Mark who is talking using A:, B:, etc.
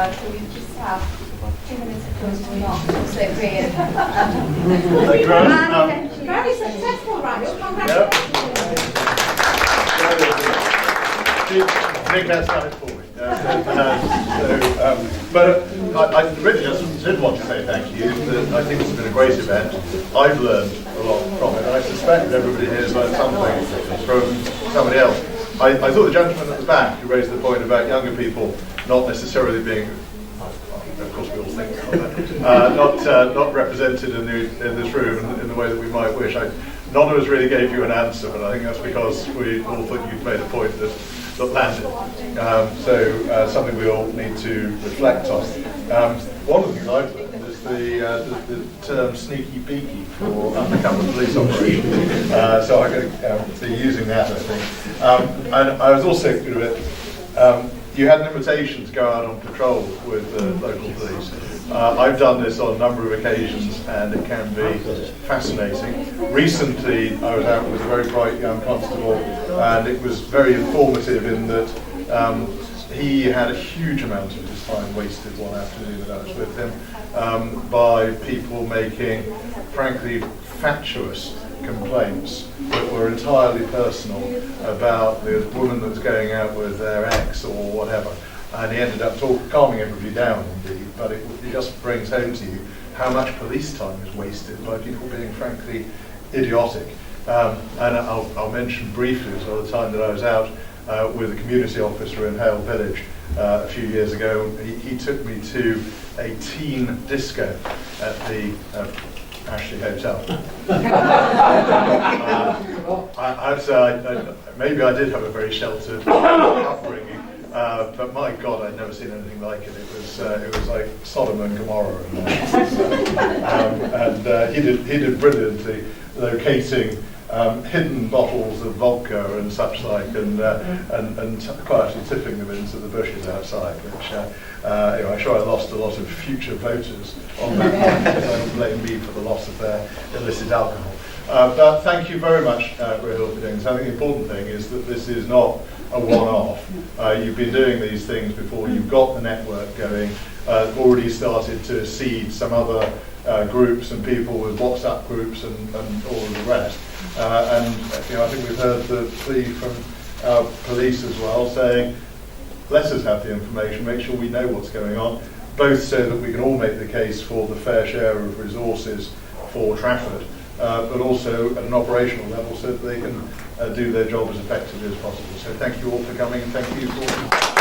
A: so we just have 2 minutes of closing remarks. So great.
B: Very successful, Randall. Congratulations.
C: Nick has done it for me. But I really just did want to say thank you. I think this has been a great event. I've learned a lot from it, and I suspect everybody here has learned something from somebody else. I thought the gentleman at the back who raised the point about younger people not necessarily being, of course we all think that, not represented in this room in the way that we might wish. None of us really gave you an answer, but I think that's because we all thought you'd made a point that landed. So something we all need to reflect on. One of the things I've learned is the term sneaky beaky for undercover police operations. So I'm going to be using that, I think. And I was also thinking of it. You had an invitation to go out on patrol with the local police. I've done this on a number of occasions, and it can be fascinating. Recently, I was out with a very bright young constable, and it was very informative in that he had a huge amount of his time wasted one afternoon that I was with him by people making, frankly, fatuous complaints that were entirely personal about the woman that was going out with their ex or whatever. And he ended up calming everybody down, indeed, but it just brings home to you how much police time is wasted by people being frankly idiotic. And I'll mention briefly as well the time that I was out with a community officer in Hale Village a few years ago. He took me to a teen disco at the Ashley Hotel. Maybe I did have a very sheltered upbringing, but my God, I'd never seen anything like it. It was like Sodom and Gomorrah. And he did brilliantly locating hidden bottles of vodka and such like, and quietly tipping them into the bushes outside, which anyway, I'm sure I lost a lot of future voters on that one, because I don't blame me for the loss of their illicit alcohol. But thank you very much, Rahul, for doing this. I think the important thing is that this is not a one-off. You've been doing these things before. You've got the network going. Already started to seed some other groups and people with WhatsApp groups and all of the rest. And I think we've heard the plea from our police as well, saying, let us have the information, make sure we know what's going on, both so that we can all make the case for the fair share of resources for Trafford, but also at an operational level so that they can do their job as effectively as possible. So thank you all for coming, and thank you for